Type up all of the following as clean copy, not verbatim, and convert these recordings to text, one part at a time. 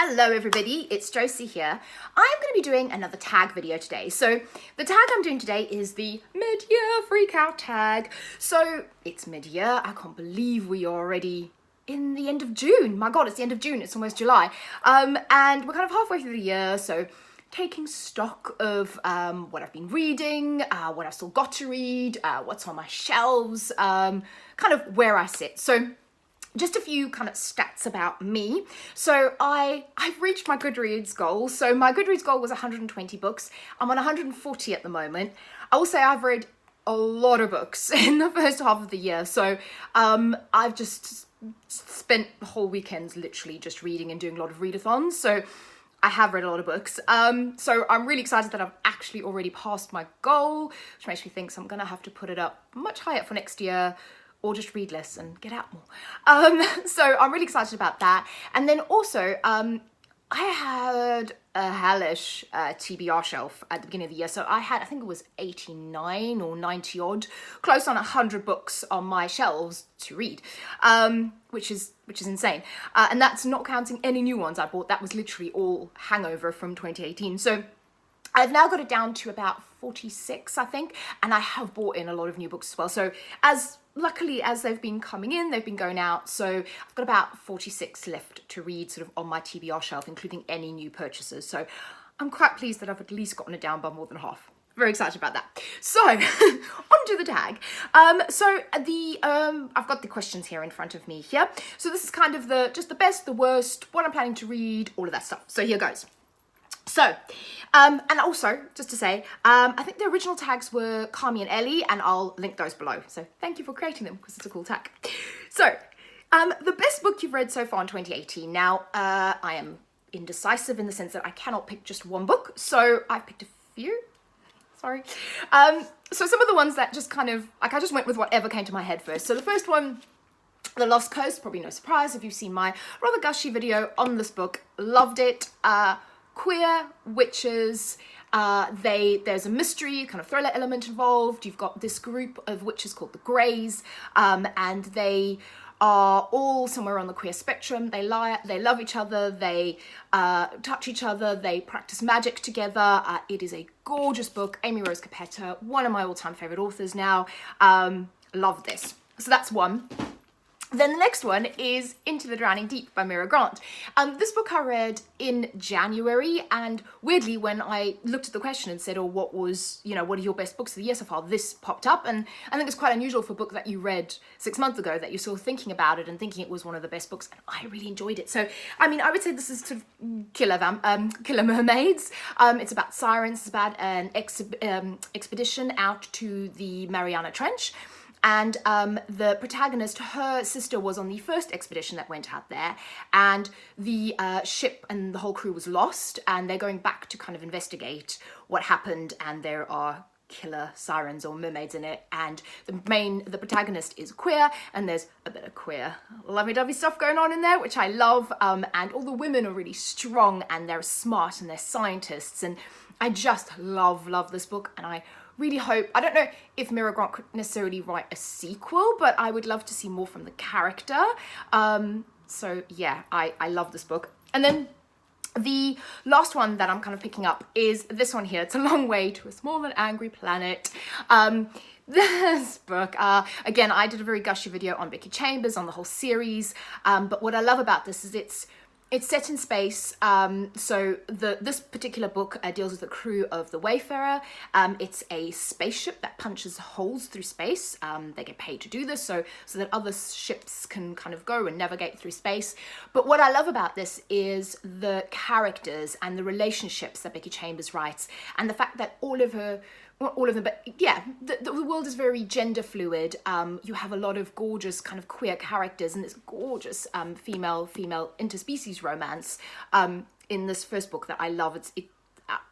Hello everybody, it's Josie here. I'm going to be doing another tag video today. So the tag I'm doing today is the mid-year freakout tag. So it's mid-year, I can't believe we are already in the end of June. My God, it's the end of June, it's almost July. And we're kind of halfway through the year, so taking stock of what I've been reading, what I've still got to read, what's on my shelves, kind of where I sit. So just a few kind of stats about me. So I've reached my Goodreads goal. So my Goodreads goal was 120 books. I'm on 140 at the moment. I will say I've read a lot of books in the first half of the year. So I've just spent whole weekends literally just reading and doing a lot of readathons. So I have read a lot of books. So I'm really excited that I've actually already passed my goal, which makes me think I'm gonna have to put it up much higher for next year, or just read less and get out more. So I'm really excited about that. And then also, I had a hellish TBR shelf at the beginning of the year. So I think it was 89 or 90 odd, close on 100 books on my shelves to read, which is insane. And that's not counting any new ones I bought. That was literally all hangover from 2018. So I've now got it down to about 46, I think, and I have bought in a lot of new books as well. So luckily as they've been coming in, they've been going out. So I've got about 46 left to read sort of on my TBR shelf, including any new purchases. So I'm quite pleased that I've at least gotten it down by more than half. Very excited about that. So on to the tag. I've got the questions here in front of me here. So this is kind of just the best, the worst, what I'm planning to read, all of that stuff. So here goes. So, and also, just to say, I think the original tags were Kami and Ellie, and I'll link those below. So thank you for creating them, because it's a cool tag. So, the best book you've read so far in 2018. Now, I am indecisive in the sense that I cannot pick just one book, so I've picked a few. Sorry. So some of the ones that just kind of, like I just went with whatever came to my head first. So the first one, The Lost Coast, probably no surprise if you've seen my rather gushy video on this book. Loved it. Queer witches, there's a mystery kind of thriller element involved. You've got this group of witches called the Greys, and they are all somewhere on the queer spectrum. They love each other, they touch each other, they practice magic together. It is a gorgeous book. Amy Rose Capetta, one of my all-time favorite authors now. Love this. So that's one. Then the next one is Into the Drowning Deep by Mira Grant. This book I read in January, and weirdly when I looked at the question and said, what are your best books of the year so far, this popped up. And I think it's quite unusual for a book that you read 6 months ago that you're still thinking about it and thinking it was one of the best books, and I really enjoyed it. So, I mean, I would say this is sort of killer mermaids. It's about sirens, it's about an expedition out to the Mariana Trench. And the protagonist, her sister was on the first expedition that went out there, and the ship and the whole crew was lost, and they're going back to kind of investigate what happened, and there are killer sirens or mermaids in it, and the protagonist is queer, and there's a bit of queer lovey-dovey stuff going on in there, which I love, and all the women are really strong, and they're smart, and they're scientists, and I just love this book, and I really hope, I don't know if Mira Grant could necessarily write a sequel, but I would love to see more from the character. So yeah, I love this book. And then the last one that I'm kind of picking up is this one here. It's A Long Way to a Small and Angry Planet. This book, again, I did a very gushy video on Becky Chambers, on the whole series, but what I love about this is it's set in space. So this particular book deals with the crew of the Wayfarer. It's a spaceship that punches holes through space. They get paid to do this so that other ships can kind of go and navigate through space. But what I love about this is the characters and the relationships that Becky Chambers writes, and the fact that all of them, but yeah, the world is very gender fluid. You have a lot of gorgeous kind of queer characters, and this gorgeous female interspecies romance in this first book that I love.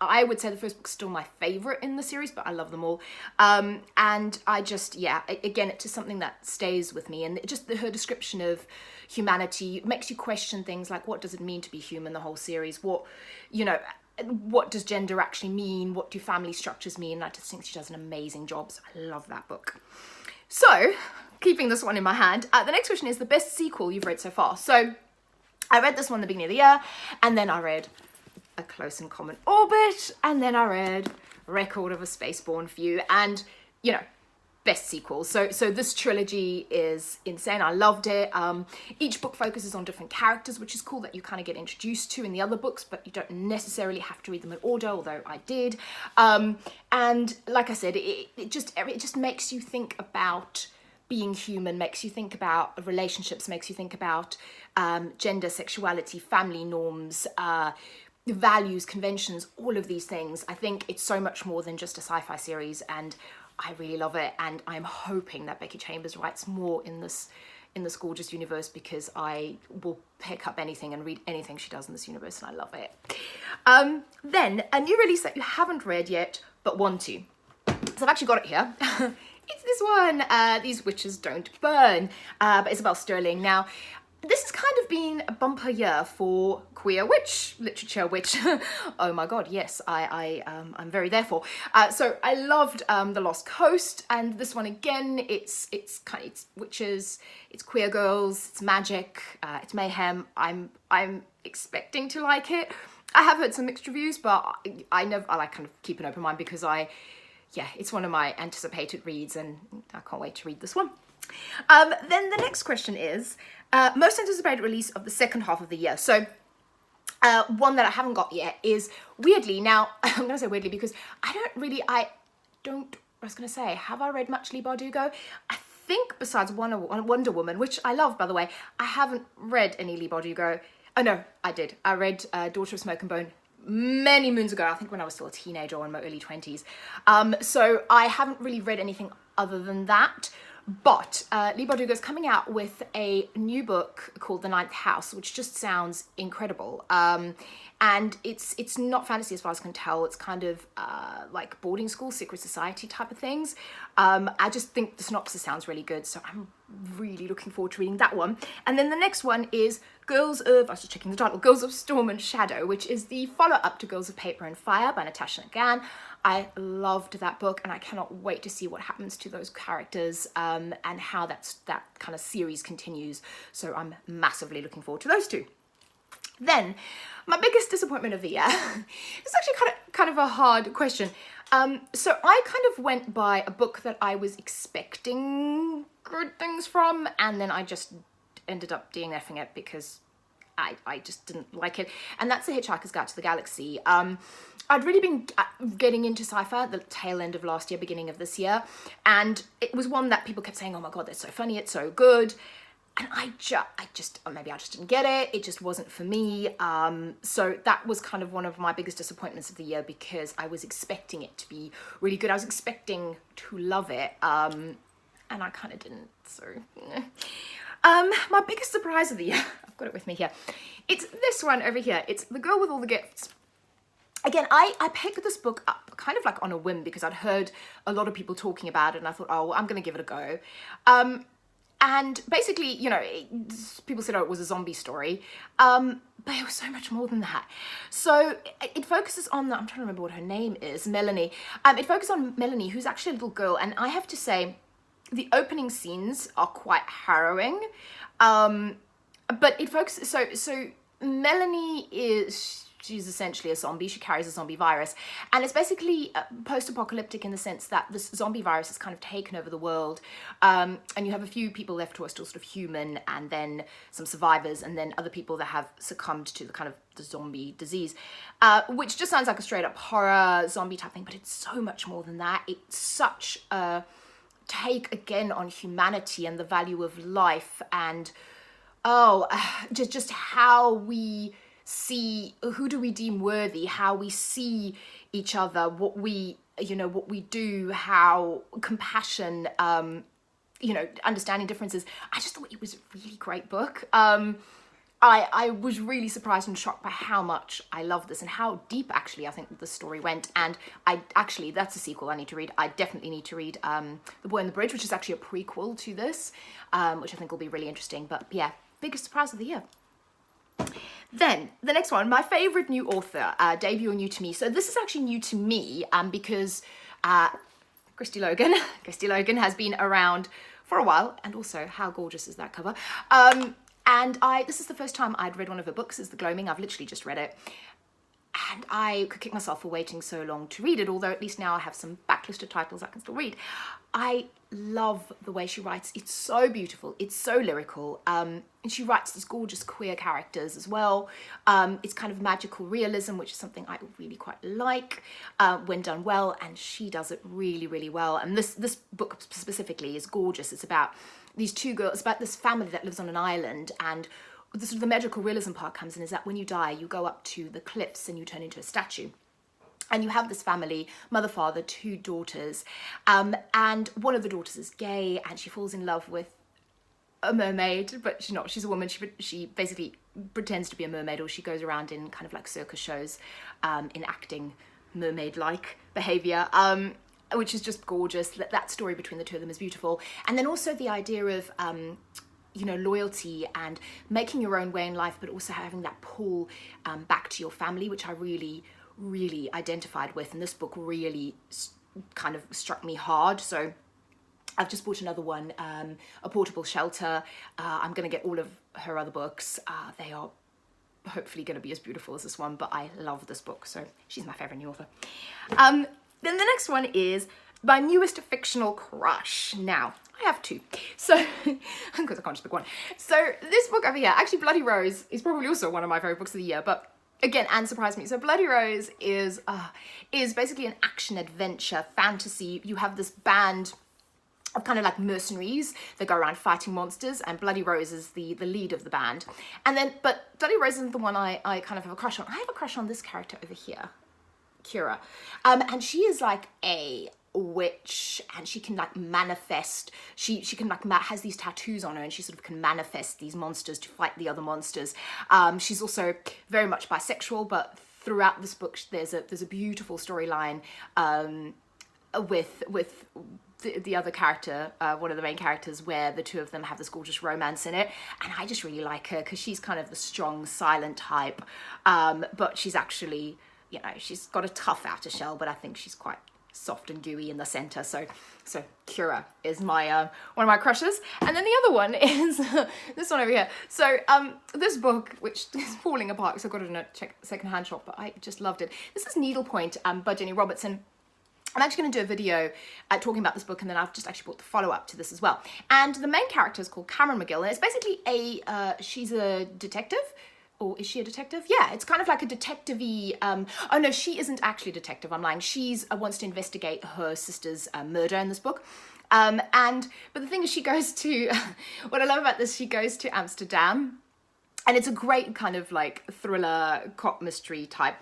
I would say the first book's still my favorite in the series, but I love them all. And I just, yeah, again, it's just something that stays with me, and just her description of humanity makes you question things like, what does it mean to be human? The whole series, what does gender actually mean? What do family structures mean? I just think she does an amazing job. So I love that book. So, keeping this one in my hand, the next question is the best sequel you've read so far. So I read this one at the beginning of the year, and then I read A Close and Common Orbit, and then I read Record of a Spaceborne Few, and, you know, best sequel. So this trilogy is insane. I loved it. Each book focuses on different characters, which is cool that you kind of get introduced to in the other books, but you don't necessarily have to read them in order, although I did. And like I said, it just makes you think about being human, makes you think about relationships, makes you think about gender, sexuality, family norms, values, conventions, all of these things. I think it's so much more than just a sci-fi series, and I really love it, and I'm hoping that Becky Chambers writes more in this gorgeous universe, because I will pick up anything and read anything she does in this universe, and I love it. Then, a new release that you haven't read yet, but want to. So I've actually got it here. It's this one, These Witches Don't Burn, by Isabel Sterling. Now, this has kind of been a bumper year for queer witch literature, which, oh my god, yes, I'm very there for. So I loved The Lost Coast, and this one again, it's witches, it's queer girls, it's magic, it's mayhem. I'm expecting to like it. I have heard some mixed reviews, but I like kind of keep an open mind, because it's one of my anticipated reads, and I can't wait to read this one. Then the next question is, most anticipated release of the second half of the year. So one that I haven't got yet is, weirdly, now I'm going to say weirdly because have I read much Leigh Bardugo? I think besides Wonder Woman, which I love, by the way, I haven't read any Leigh Bardugo. Oh no, I did. I read Daughter of Smoke and Bone many moons ago, I think when I was still a teenager or in my early 20s. So I haven't really read anything other than that. But Leigh Bardugo is coming out with a new book called The Ninth House, which just sounds incredible. And it's not fantasy as far as I can tell. It's kind of like boarding school, secret society type of things. I just think the synopsis sounds really good, so I'm really looking forward to reading that one. And then the next one is I was just checking the title, Girls of Storm and Shadow, which is the follow-up to Girls of Paper and Fire by Natasha Nagan. I loved that book, and I cannot wait to see what happens to those characters and how that kind of series continues. So I'm massively looking forward to those two. Then, my biggest disappointment of the year, it's actually kind of a hard question. So I kind of went by a book that I was expecting good things from, and then I just ended up DNFing it because I just didn't like it. And that's The Hitchhiker's Guide to the Galaxy. I'd really been getting into sci-fi at the tail end of last year, beginning of this year. And it was one that people kept saying, oh my God, that's so funny, it's so good. And I just maybe I just didn't get it. It just wasn't for me. So that was kind of one of my biggest disappointments of the year, because I was expecting it to be really good. I was expecting to love it. And I kind of didn't. So my biggest surprise of the year, I've got it with me here. It's this one over here. It's The Girl with All the Gifts. Again, I picked this book up kind of like on a whim, because I'd heard a lot of people talking about it, and I thought, oh, well, I'm going to give it a go. And basically, you know, people said, oh, it was a zombie story, but it was so much more than that. So it focuses on, I'm trying to remember what her name is, Melanie. It focuses on Melanie, who's actually a little girl, and I have to say, the opening scenes are quite harrowing, but it focuses, so Melanie she's essentially a zombie. She carries a zombie virus, and it's basically post-apocalyptic in the sense that this zombie virus has kind of taken over the world, and you have a few people left who are still sort of human, and then some survivors, and then other people that have succumbed to the kind of the zombie disease, which just sounds like a straight up horror zombie type thing, but it's so much more than that. It's such a take again on humanity and the value of life, and just how we see, who do we deem worthy, how we see each other, what we do, how compassion, understanding differences. I just thought it was a really great book. I was really surprised and shocked by how much I loved this and how deep actually I think the story went. And that's a sequel I need to read. I definitely need to read The Boy on the Bridge, which is actually a prequel to this, which I think will be really interesting. But yeah, biggest surprise of the year. Then, the next one, my favourite new author, debut or new to me. So this is actually new to me because Christy Logan. Christy Logan has been around for a while, and also how gorgeous is that cover? And this is the first time I'd read one of her books, is The Gloaming. I've literally just read it. And I could kick myself for waiting so long to read it, although at least now I have some backlisted titles I can still read. I love the way she writes. It's so beautiful. It's so lyrical. And she writes these gorgeous queer characters as well. It's kind of magical realism, which is something I really quite like when done well. And she does it really, really well. And this book specifically is gorgeous. It's about these two girls, it's about this family that lives on an island, and the sort of the magical realism part comes in is that when you die, you go up to the cliffs and you turn into a statue. And you have this family, mother, father, two daughters, and one of the daughters is gay, and she falls in love with a mermaid, but she's not. She's a woman. She basically pretends to be a mermaid, or she goes around in kind of like circus shows, enacting mermaid-like behavior, which is just gorgeous. That story between the two of them is beautiful. And then also the idea of you know, loyalty and making your own way in life, but also having that pull back to your family, which I really, really identified with. And this book really kind of struck me hard. So I've just bought another one, A Portable Shelter. I'm going to get all of her other books. They are hopefully going to be as beautiful as this one, but I love this book. So she's my favorite new author. Then the next one is my newest fictional crush. Now, I have two. So, because I can't just pick one. So this book over here, actually Bloody Rose, is probably also one of my favorite books of the year, but again, Anne surprised me. So Bloody Rose is basically an action adventure fantasy. You have this band of kind of like mercenaries that go around fighting monsters, and Bloody Rose is the lead of the band. And then, but Bloody Rose isn't the one I kind of have a crush on. I have a crush on this character over here, Kira. And she is like a witch, and she can like manifest, she can like has these tattoos on her, and she sort of can manifest these monsters to fight the other monsters. She's also very much bisexual, but throughout this book there's a beautiful storyline with the other character, one of the main characters, where the two of them have this gorgeous romance in it. And I just really like her because she's kind of the strong, silent type, but she's actually, you know, she's got a tough outer shell, but I think she's quite soft and gooey in the center. So Kira is my one of my crushes. And then the other one is this one over here. So this book, which is falling apart because I got it in a secondhand shop, but I just loved it. This is Needlepoint by Jenny Robertson. I'm actually going to do a video talking about this book, and then I've just actually bought the follow-up to this as well. And the main character is called Cameron McGill, and it's basically she's a detective. Or is she a detective? Yeah, it's kind of like a detective-y, oh no, she isn't actually a detective, I'm lying. She's wants to investigate her sister's murder in this book. But the thing is, she goes to, what I love about this, she goes to Amsterdam, and it's a great kind of like thriller, cop mystery type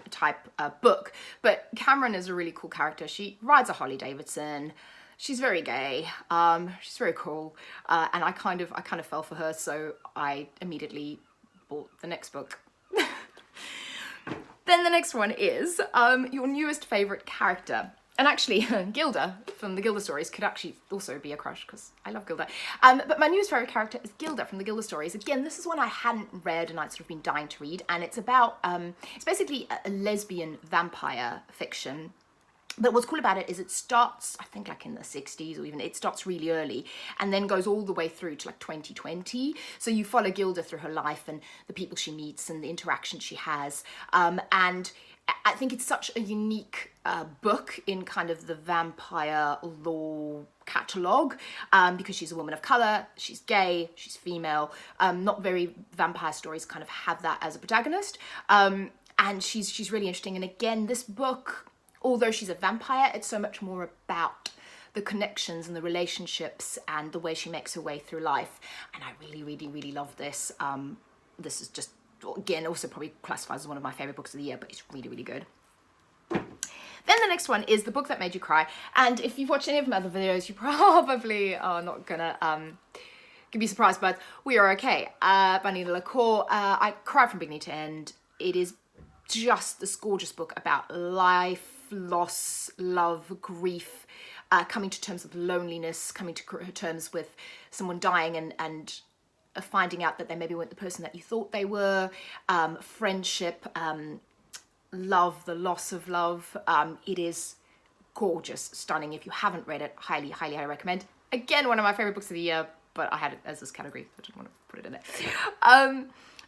book. But Cameron is a really cool character. She rides a Harley Davidson. She's very gay. She's very cool. And I kind of fell for her, so I immediately bought the next book. Then the next one is your newest favorite character. And actually, Gilda from the Gilda Stories could actually also be a crush, because I love Gilda. But my newest favorite character is Gilda from the Gilda Stories. Again, this is one I hadn't read and I'd sort of been dying to read. And it's about, it's basically a lesbian vampire fiction. But what's cool about it is it starts, I think, like in the 60s, or even it starts really early and then goes all the way through to like 2020. So you follow Gilda through her life and the people she meets and the interaction she has. And I think it's such a unique book in kind of the vampire lore catalogue, because she's a woman of colour, she's gay, she's female. Not very vampire stories kind of have that as a protagonist. And she's really interesting. And again, this book, although she's a vampire, it's so much more about the connections and the relationships and the way she makes her way through life. And I really, really, really love this. This is just, again, also probably classifies as one of my favourite books of the year, but it's really, really good. Then the next one is The Book That Made You Cry. And if you've watched any of my other videos, you probably are not gonna be surprised, but We Are Okay by Nina LaCour. I cried from beginning to end. It is just this gorgeous book about life, loss, love, grief, coming to terms with loneliness, coming to terms with someone dying and finding out that they maybe weren't the person that you thought they were, friendship, love, the loss of love. It is gorgeous, stunning. If you haven't read it, highly, highly, highly recommend. Again, one of my favorite books of the year, but I had it as this category. I didn't want to put it in there.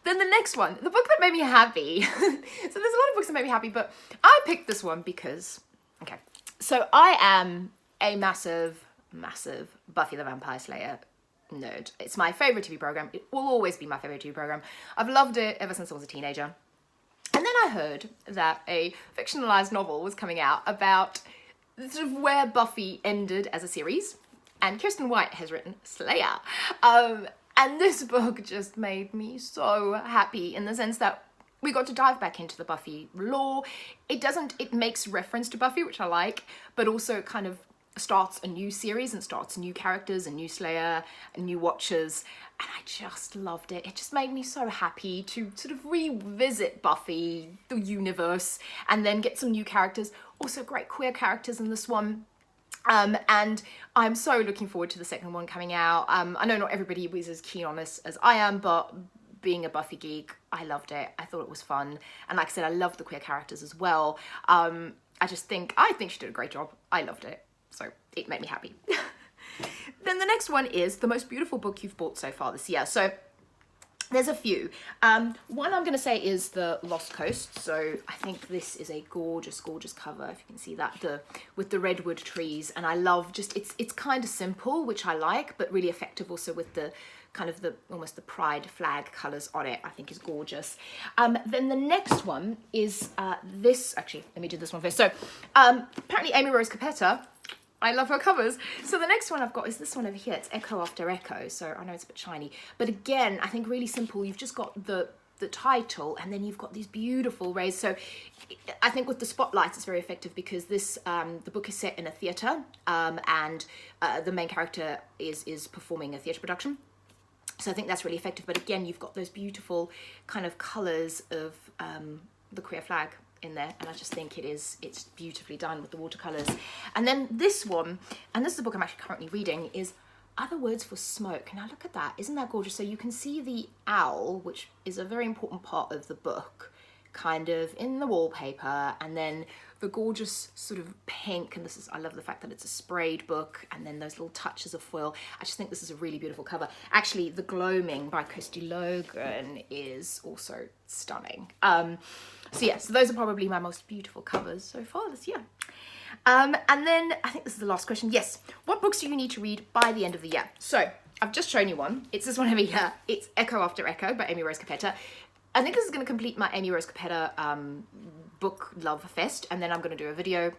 Then the next one, the book that made me happy. So there's a lot of books that made me happy, but I picked this one because, okay, so I am a massive Buffy the Vampire Slayer nerd. It's my favorite TV program. It will always be my favorite TV program. I've loved it ever since I was a teenager. And then I heard that a fictionalized novel was coming out about sort of where Buffy ended as a series, and Kirsten White has written Slayer. And this book just made me so happy in the sense that we got to dive back into the Buffy lore. It makes reference to Buffy, which I like, but also kind of starts a new series and starts new characters, a new Slayer, and new Watchers, and I just loved it. It just made me so happy to sort of revisit Buffy, the universe, and then get some new characters. Also great queer characters in this one. And I'm so looking forward to the second one coming out. I know not everybody was as keen on this as I am, but being a Buffy geek, I loved it. I thought it was fun. And like I said, I love the queer characters as well. I think she did a great job. I loved it. So it made me happy. Then the next one is the most beautiful book you've bought so far this year. So there's a few. One I'm going to say is The Lost Coast. So I think this is a gorgeous, gorgeous cover. If you can see that, with the redwood trees. And I love just, it's kind of simple, which I like, but really effective also with the kind of almost the pride flag colours on it. I think is gorgeous. Then the next one is this. Actually, let me do this one first. So apparently Amy Rose Capetta, I love her covers. So the next one I've got is this one over here. It's Echo After Echo. So I know it's a bit shiny, but again, I think really simple. You've just got the title, and then you've got these beautiful rays. So I think with the spotlights, it's very effective because this the book is set in a theatre, and the main character is performing a theatre production. So I think that's really effective. But again, you've got those beautiful kind of colours of the queer flag in there, and I just think it's beautifully done with the watercolors. And then this one, and this is the book I'm actually currently reading, is Other Words for Smoke. Now look at that, isn't that gorgeous? So you can see the owl, which is a very important part of the book, kind of in the wallpaper, and then the gorgeous sort of pink, and I love the fact that it's a sprayed book, and then those little touches of foil. I just think this is a really beautiful cover. Actually, The Gloaming by Kirsty Logan is also stunning. So yeah, so those are probably my most beautiful covers so far this year. And then I think this is the last question. Yes, what books do you need to read by the end of the year? So I've just shown you one. It's this one over here. It's Echo After Echo by Amy Rose Capetta. I think this is going to complete my Amy Rose Capetta book love fest, and then I'm going to do a video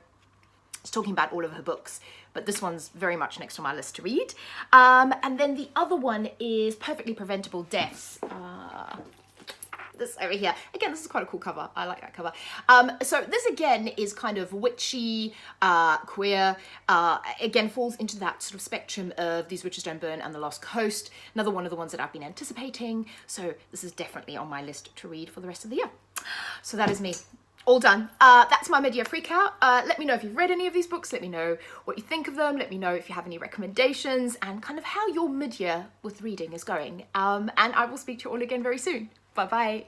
talking about all of her books, but this one's very much next on my list to read. And then the other one is Perfectly Preventable Deaths. This over here. Again, this is quite a cool cover. I like that cover. So this again is kind of witchy, queer, again falls into that sort of spectrum of These Witches Don't Burn and The Lost Coast. Another one of the ones that I've been anticipating. So this is definitely on my list to read for the rest of the year. So that is me. All done. That's my mid-year freakout. Let me know if you've read any of these books. Let me know what you think of them. Let me know if you have any recommendations and kind of how your mid-year with reading is going. And I will speak to you all again very soon. Bye-bye.